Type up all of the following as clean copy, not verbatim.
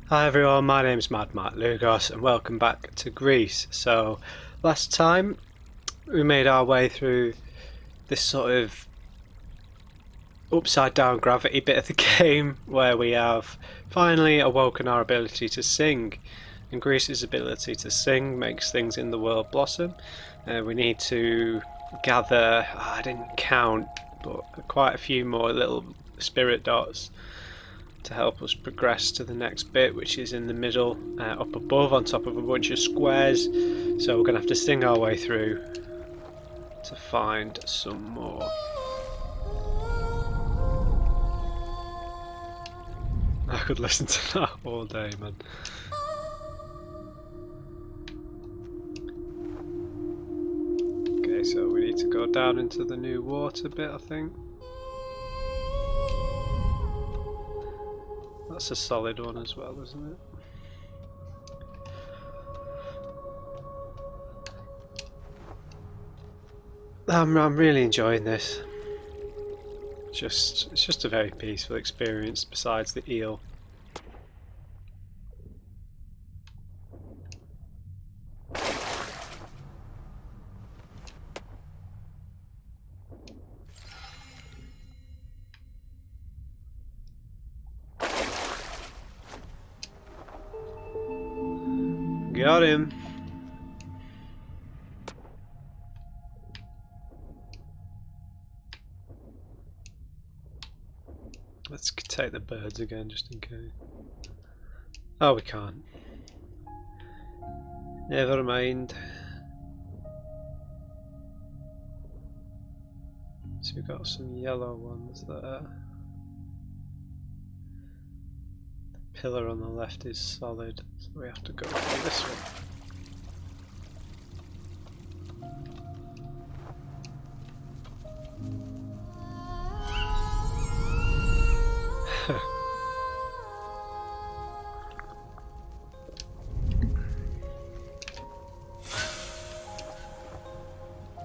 Hi everyone, my name is MadMatt Lugos and welcome back to Gris. So last time we made our way through this sort of upside down gravity bit of the game where we have finally awoken our ability to sing. And Gris's ability to sing makes things in the world blossom. We need to gather, I didn't count, but quite a few more little spirit dots to help us progress to the next bit, which is in the middle, up above on top of a bunch of squares. So we're going to have to sing our way through to find some more. I could listen to that all day, man. Okay, so we need to go down into the new water bit, I think. That's a solid one as well, isn't it? I'm really enjoying this. It's just a very peaceful experience besides the eel. Got him. Let's take the birds again just in case. Oh, we can't. Never mind. So we've got some yellow ones there. The pillar on the left is solid, so we have to go for this one.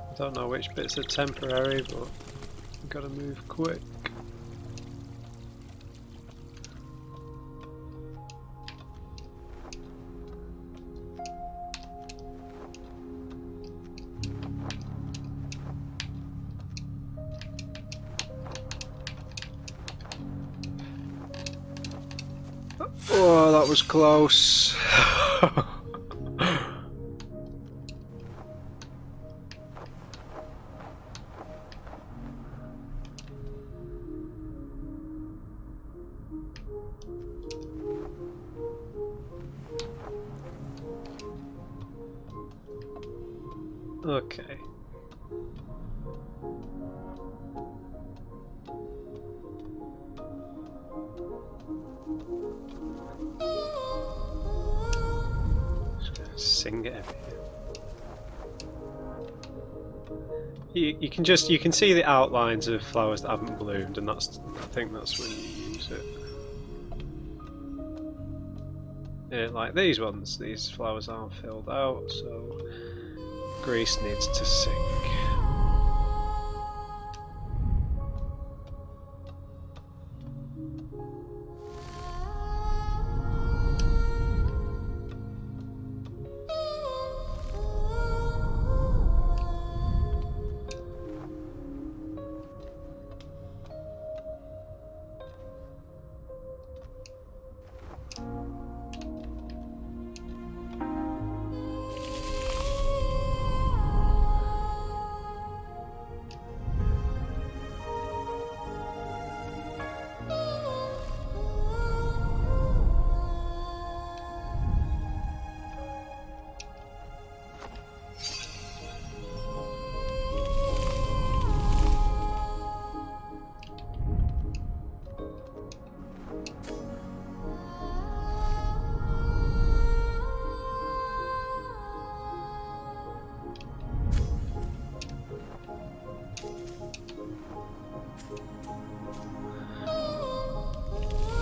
I don't know which bits are temporary, but we've got to move quick. Oh, that was close. Okay. Just gonna sing it every year. You can see the outlines of flowers that haven't bloomed, and I think that's when you use it. Yeah, like these ones, these flowers aren't filled out, so Gris needs to sing.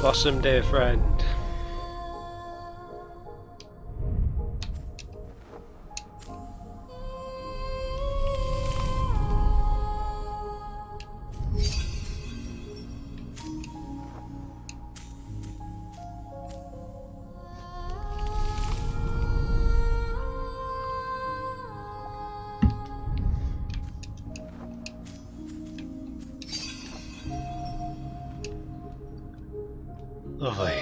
Blossom, dear friend. Lovely.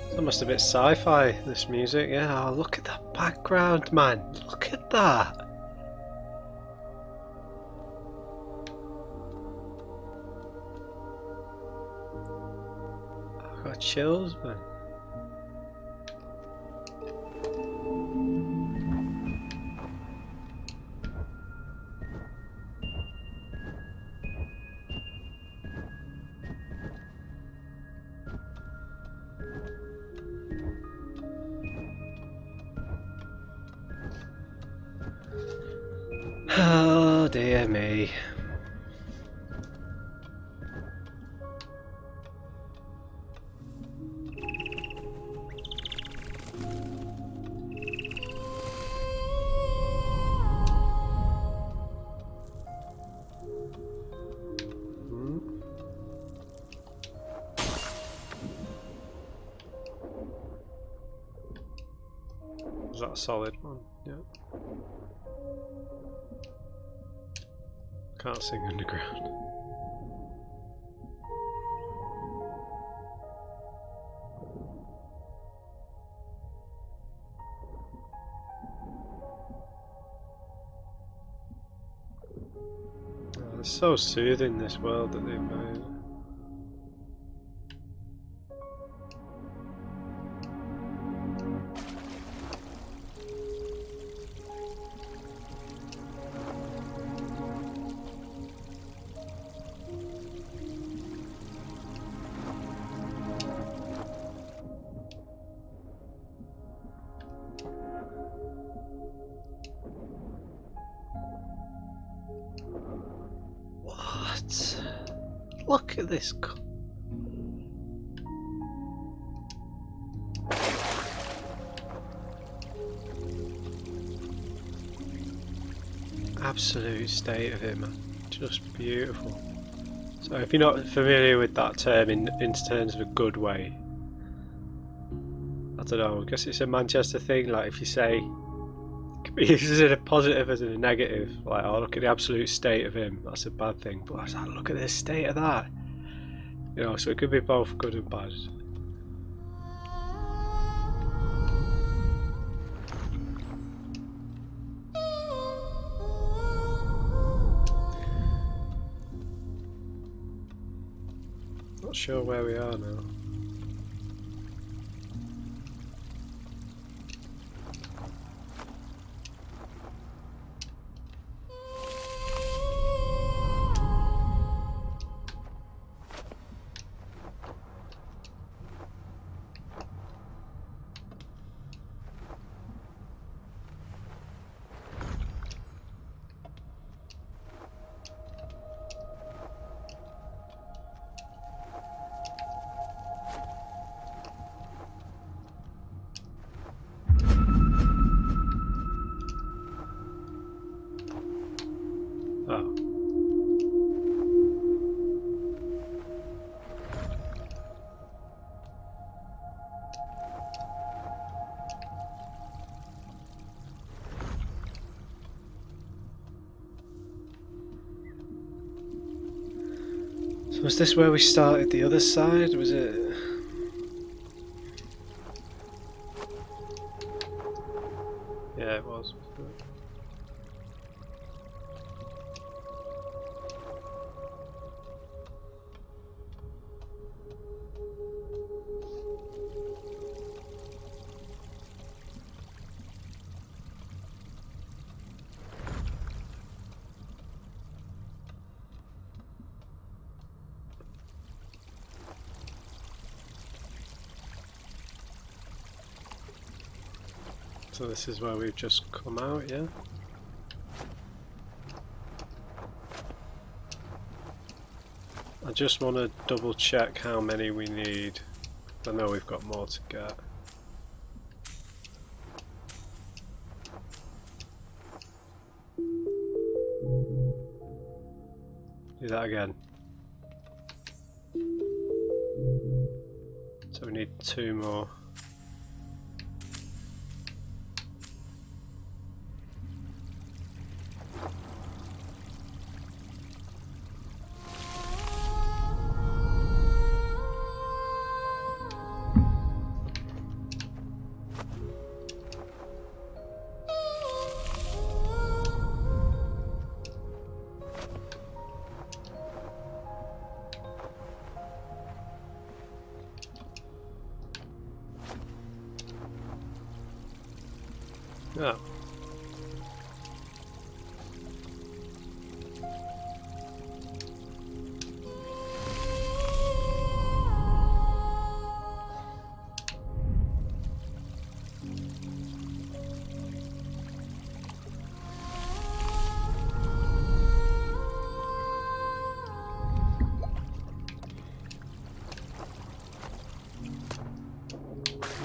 It's almost a bit sci-fi, this music. Yeah, oh, look at that background, man. Look at that. I've got chills, man. Oh dear me. Is that a solid one? Yeah. Can't sing underground. Oh, it's so soothing, this world that they've made. What? Look at this. Absolute state of it, man. Just beautiful. So if you're not familiar with that term in terms of a good way, I don't know, I guess it's a Manchester thing. Like if you say, it can be used as a positive as in a negative, like, oh, look at the absolute state of him, that's a bad thing. But I was like, look at the state of that. You know, so it could be both good and bad. Not sure where we are now. Oh. So was this where we started the other side? Was it? Yeah, it was. So this is where we've just come out, yeah? I just want to double check how many we need. I know we've got more to get. Do that again. So we need 2 more. Oh.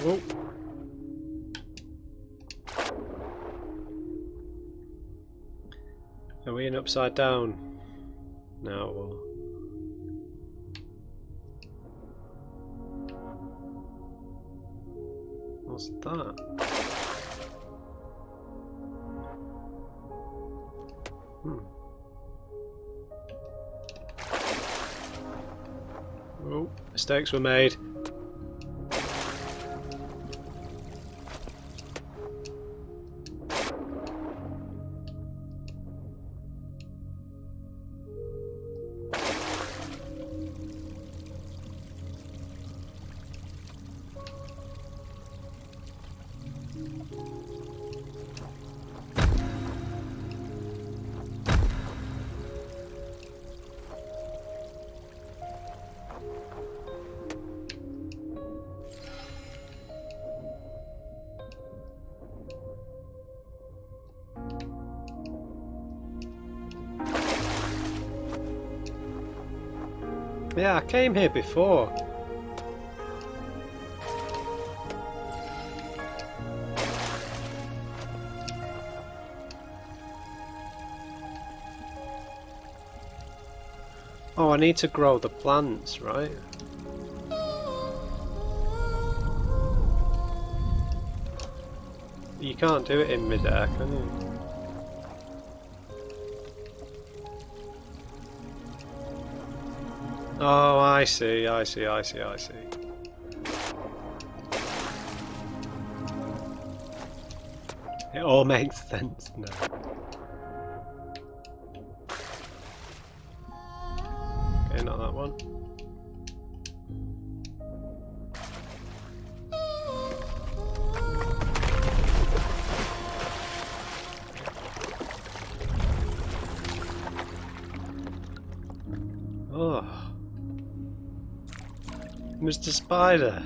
Whoa. Are we in upside down now? Or... what's that? Oh, mistakes were made. Yeah, I came here before. Oh, I need to grow the plants, right? You can't do it in mid-air, can you? Oh, I see. It all makes sense now. Okay, not that one. Oh. Mr. Spider.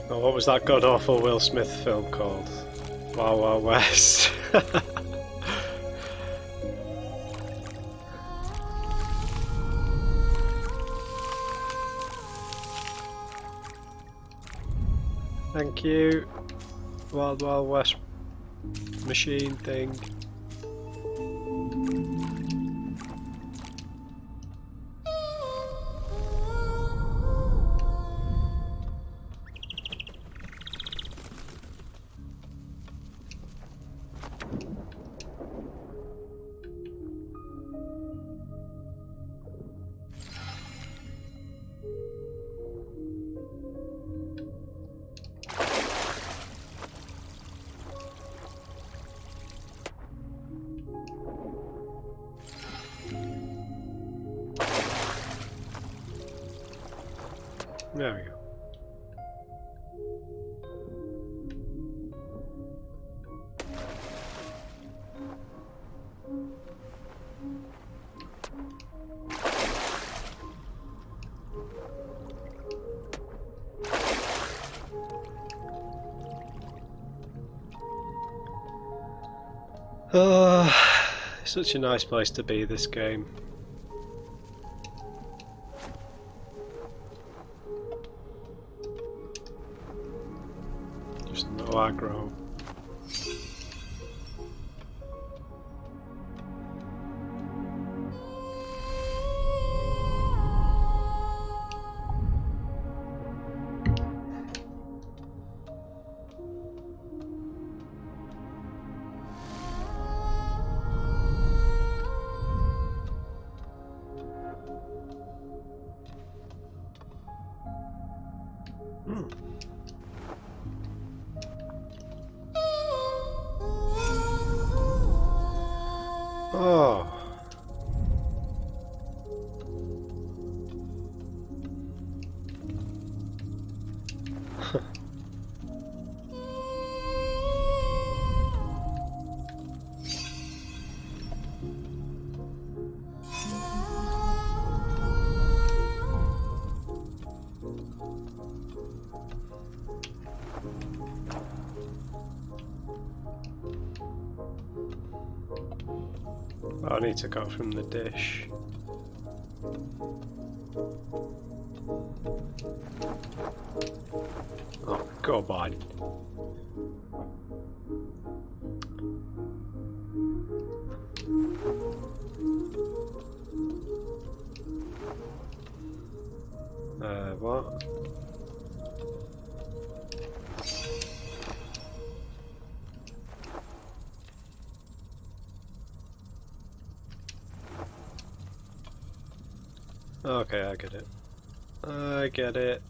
Oh, what was that god-awful Will Smith film called? Wild Wild West. Thank you, Wild Wild West machine thing. There we go. Oh, such a nice place to be, this game. Just no aggro. Oh, I need to go from the dish. Oh, come on. What? Okay, I get it. I get it.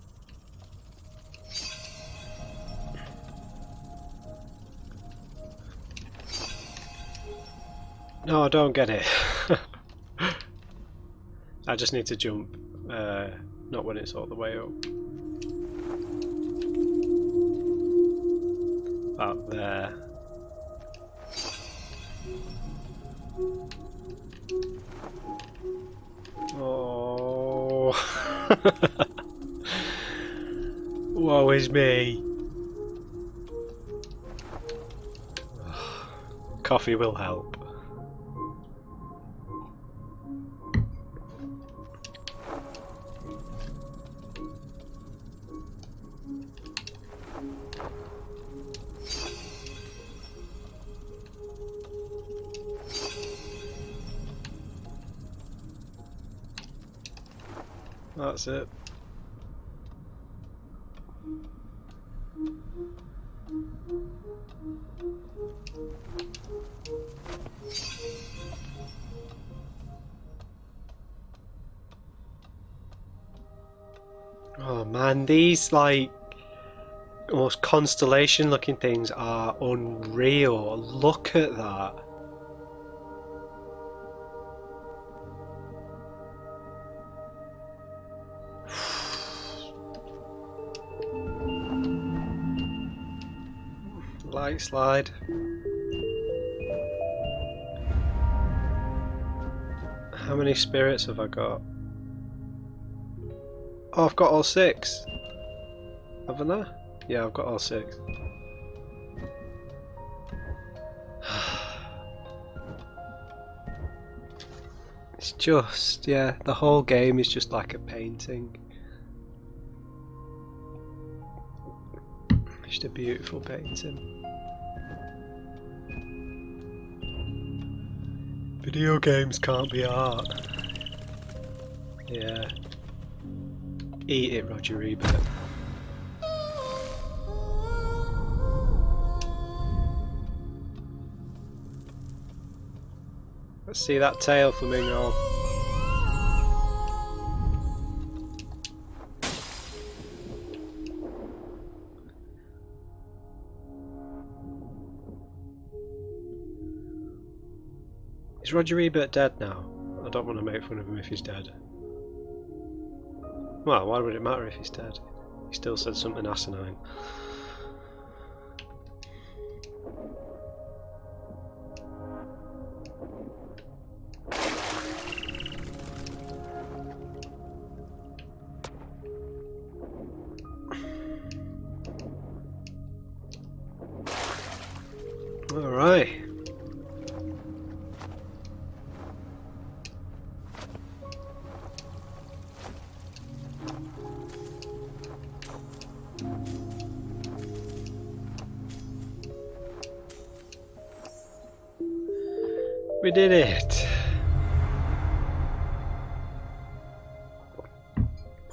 No, I don't get it. I just need to jump, not when it's all the way up. Up there. Oh. Woe is me. Coffee will help. That's it. Oh man, these like almost constellation looking things are unreal. Look at that. Light slide. How many spirits have I got? Oh, I've got all 6. Haven't I? Yeah, I've got all 6. It's just, yeah, the whole game is just like a painting. Just a beautiful painting. Video games can't be art. Yeah. Eat it, Roger Ebert. Let's see that tail, Flamingo. Is Roger Ebert dead now? I don't want to make fun of him if he's dead. Well, why would it matter if he's dead? He still said something asinine. Alright. We did it!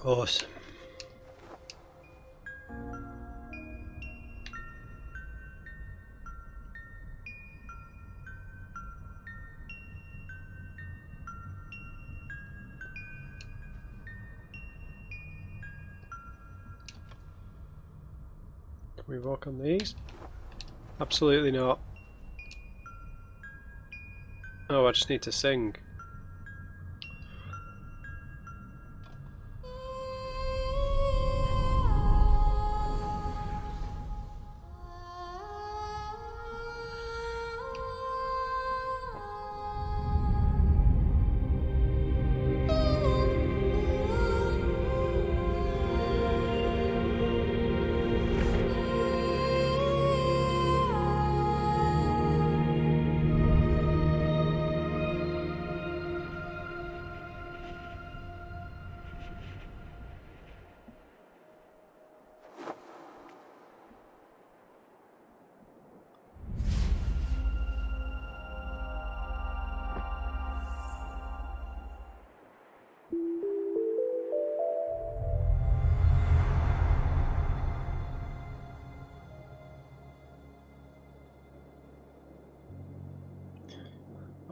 Awesome. Can we walk on these? Absolutely not. Oh, I just need to sing.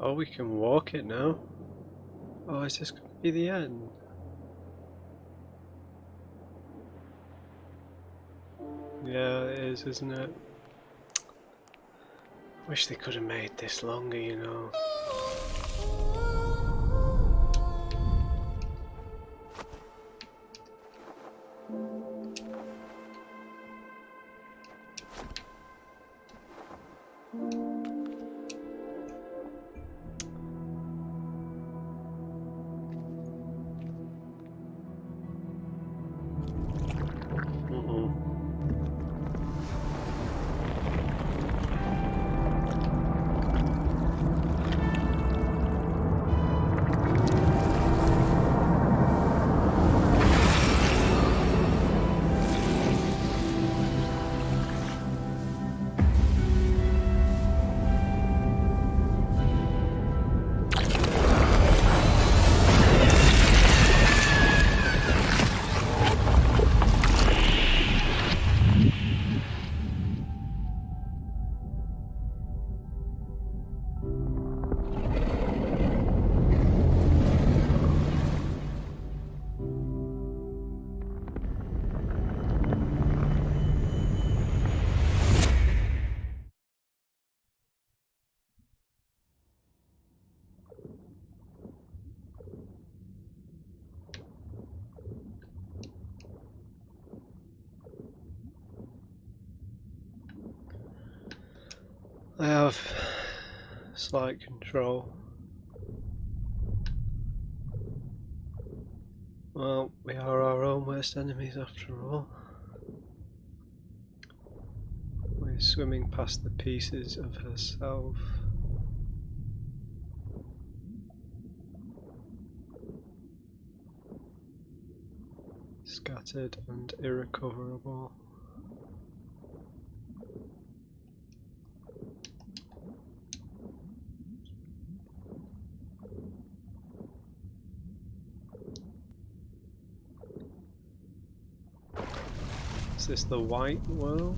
Oh, we can walk it now. Oh, is this going to be the end? Yeah, it is, isn't it? I wish they could have made this longer, you know. I have slight control. Well, we are our own worst enemies after all. We're swimming past the pieces of herself. Scattered and irrecoverable. Is this the white world?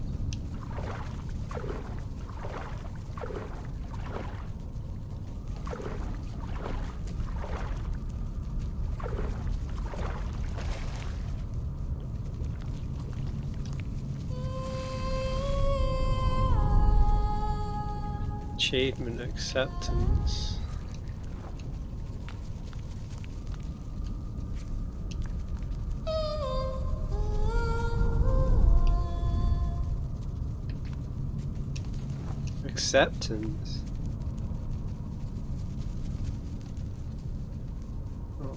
Achievement acceptance. Acceptance. Oh.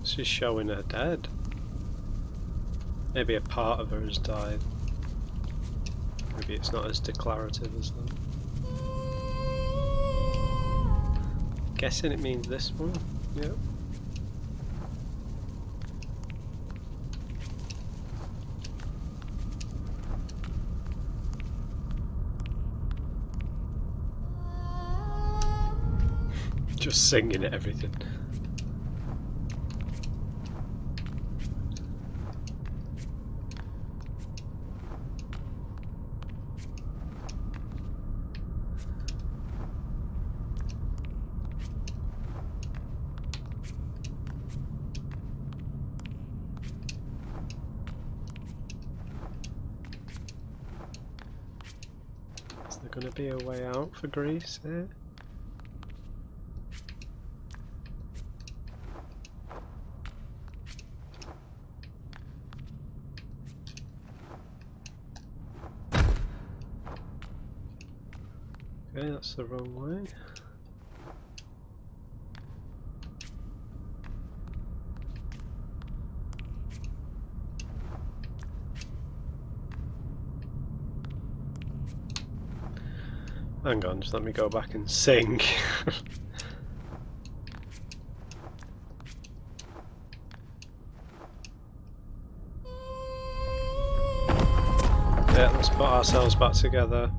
She's showing her dead. Maybe a part of her has died. Maybe it's not as declarative as that. Guessing it means this one. Yep. Just singing at everything. Is there going to be a way out for Gris here? Okay, that's the wrong way. Hang on, just let me go back and sing. Yeah, let's put ourselves back together.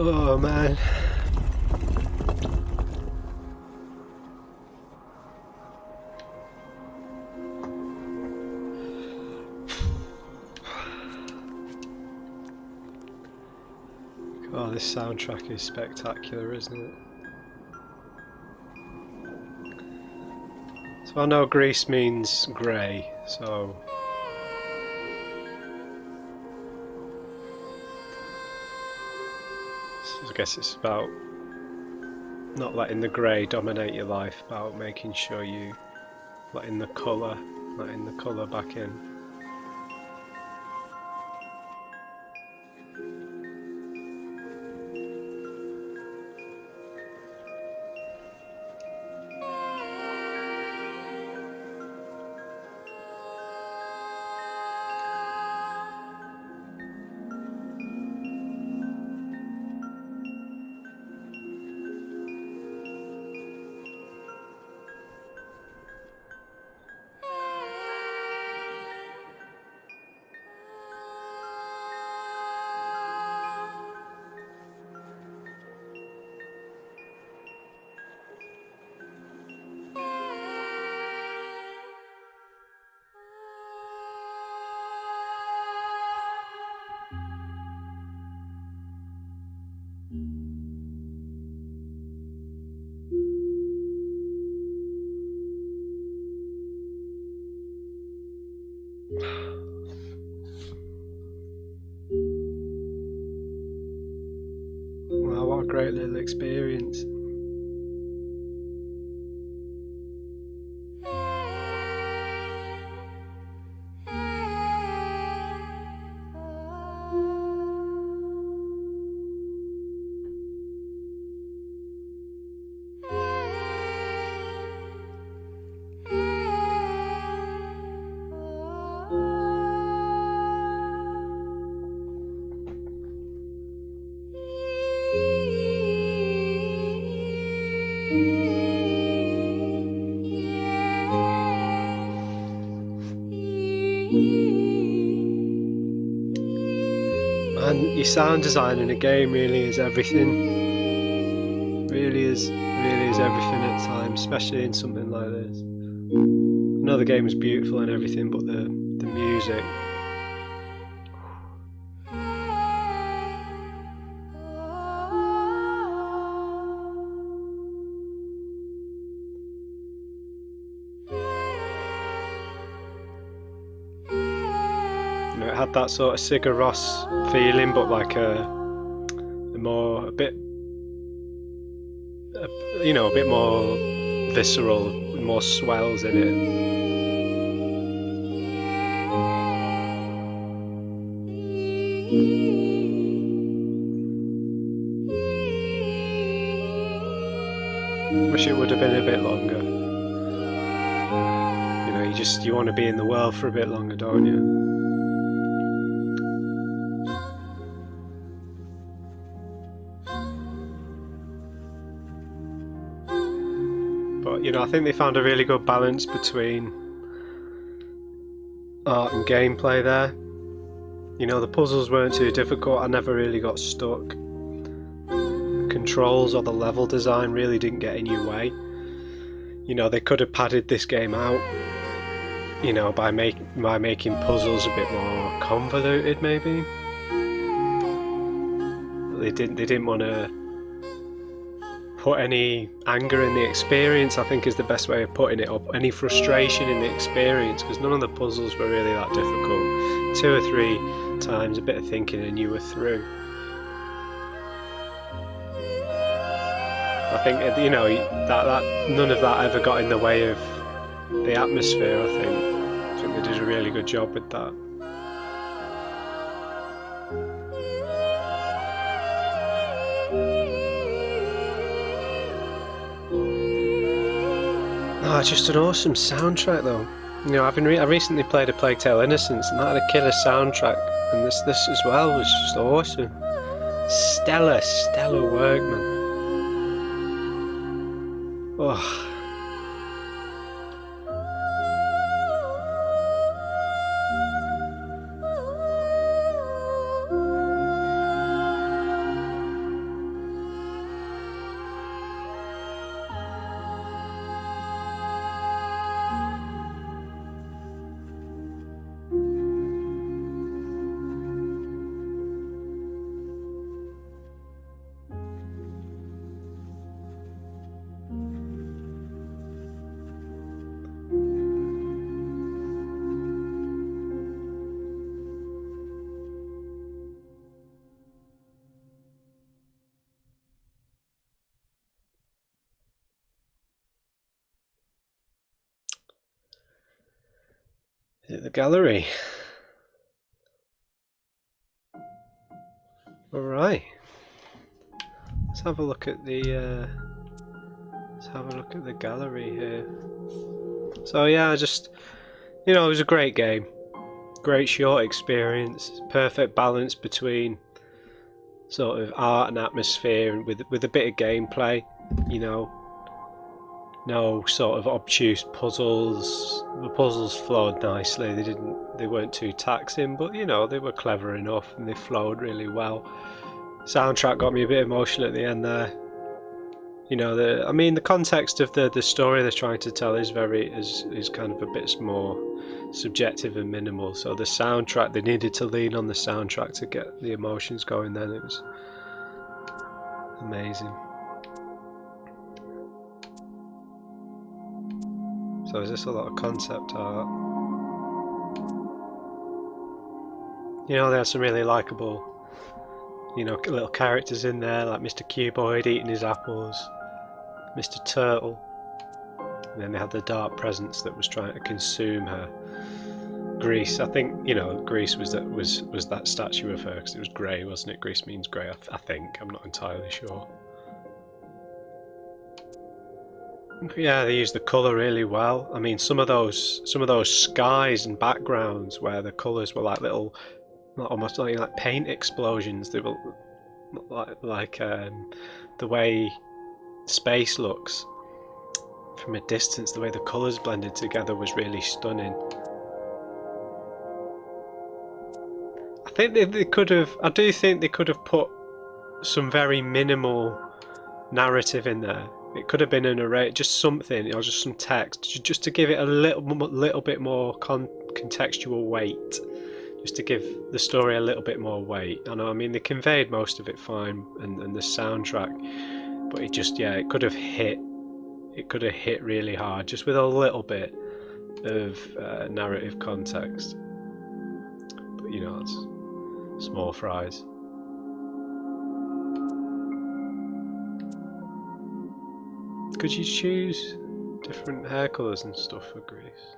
Oh man. Oh, this soundtrack is spectacular, isn't it? So I know Gris means grey, so I guess it's about not letting the grey dominate your life, about making sure you letting the colour back in. Wow, what a great little experience. And your sound design in a game really is everything. Really is everything at times, especially in something like this. I know the game is beautiful and everything, but the music. It had that sort of Sigur Rós feeling, but like a bit more visceral, more swells in it. Wish it would have been a bit longer. You want to be in the world for a bit longer, don't you? But I think they found a really good balance between art and gameplay there. The puzzles weren't too difficult. I never really got stuck. Controls or the level design really didn't get in your way. They could have padded this game out, by making puzzles a bit more convoluted, maybe. They didn't want to put any anger in the experience, I think is the best way of putting it, or any frustration in the experience, because none of the puzzles were really that difficult. 2 or 3 times, a bit of thinking and you were through. I think that none of that ever got in the way of the atmosphere. I think they did a really good job with that. Oh, it's just an awesome soundtrack, though. I recently played A Plague Tale: Innocence, and that had a killer soundtrack, and this as well was just awesome. Stellar work, man. Oh. Is it the gallery? Alright. Let's have a look at the gallery here. So yeah, it was a great game. Great short experience, perfect balance between sort of art and atmosphere and with a bit of gameplay, no sort of obtuse puzzles. The puzzles flowed nicely. They weren't too taxing, but they were clever enough and they flowed really well. Soundtrack got me a bit emotional at the end there. The context of the story they're trying to tell is kind of a bit more subjective and minimal. So the soundtrack, they needed to lean on the soundtrack to get the emotions going. Then it was amazing. So is this a lot of concept art? There are some really likeable, little characters in there, like Mr. Cuboid eating his apples, Mr. Turtle, and then they had the dark presence that was trying to consume her. Gris, I think, Gris was that statue of her, because it was grey, wasn't it? Gris means grey, I think. I'm not entirely sure. Yeah, they used the colour really well. I mean, some of those skies and backgrounds where the colours were like little, almost like paint explosions. They were like the way space looks from a distance. The way the colours blended together was really stunning. I think they could have. I do think they could have put some very minimal narrative in there. It could have been an array, just something, just some text, just to give it a little bit more contextual weight, just to give the story a little bit more weight. I mean, they conveyed most of it fine, and the soundtrack, but it could have hit really hard, just with a little bit of narrative context. But it's small fries. Could you choose different hair colours and stuff for Gris?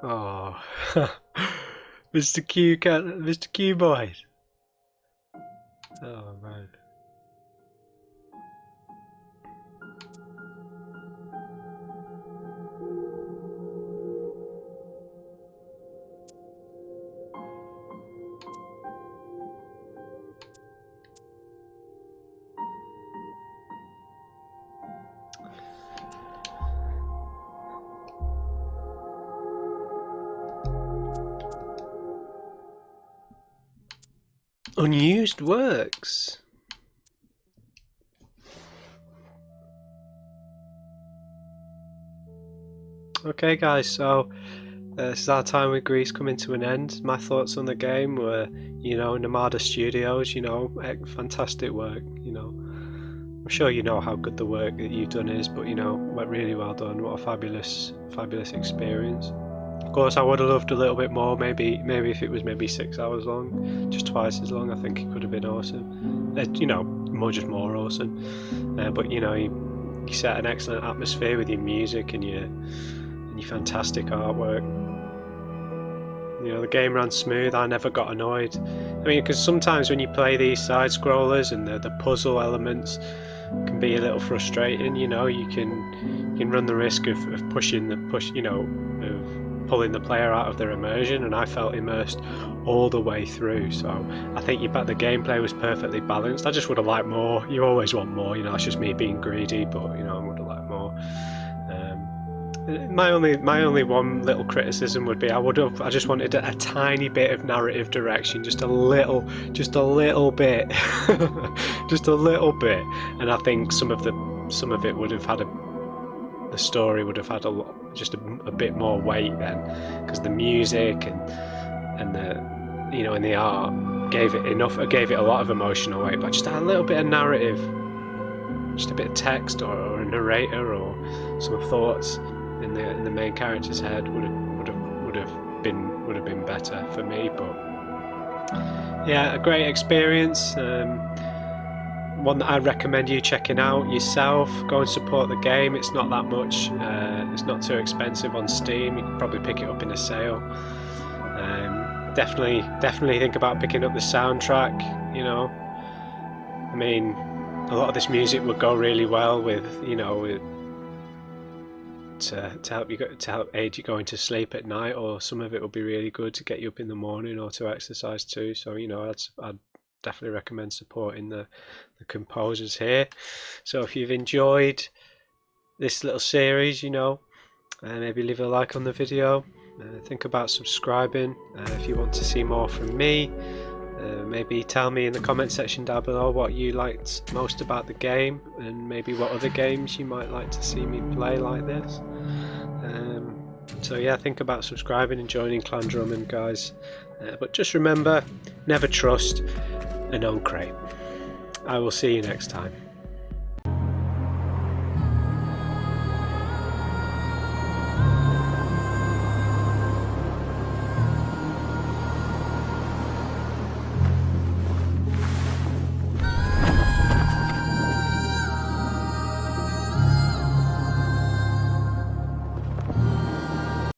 Oh, Mr. Cuboid. Oh man. Unused works. Okay guys, so this is our time with Gris coming to an end. My thoughts on the game were, Nomada Studios, fantastic work, I'm sure you know how good the work that you've done is, but really well done. What a fabulous experience. Of course, I would have loved a little bit more. Maybe if it was maybe 6 hours long, just twice as long. I think it could have been awesome. More awesome. But you set an excellent atmosphere with your music and your fantastic artwork. The game ran smooth. I never got annoyed. I mean, because sometimes when you play these side scrollers and the puzzle elements can be a little frustrating. You can run the risk of pulling the player out of their immersion, and I felt immersed all the way through. So I think the gameplay was perfectly balanced. I just would have liked more. You always want more, it's just me being greedy, but I would have liked more. My only one little criticism would be I just wanted a tiny bit of narrative direction, just a little bit, just a little bit, and I think some of it would have had the story would have had a bit more weight then, because the music and the art gave it a lot of emotional weight, but just a little bit of narrative, just a bit of text or a narrator or some thoughts in the main character's head would have been better for me. But yeah, a great experience. one that I recommend you checking out yourself. Go and support the game. It's not that much. It's not too expensive on Steam. You can probably pick it up in a sale. Definitely think about picking up the soundtrack. You know, I mean, a lot of this music would go really well with, you know, to help aid you going to sleep at night, or some of it will be really good to get you up in the morning or to exercise too. So, you know, I'd definitely recommend supporting the composers here. So if you've enjoyed this little series, you know, maybe leave a like on the video. Think about subscribing if you want to see more from me. Maybe tell me in the comment section down below what you liked most about the game, and maybe what other games you might like to see me play like this. So yeah, think about subscribing and joining Clan Drummond, guys. But just remember, never trust a known crate. I will see you next time.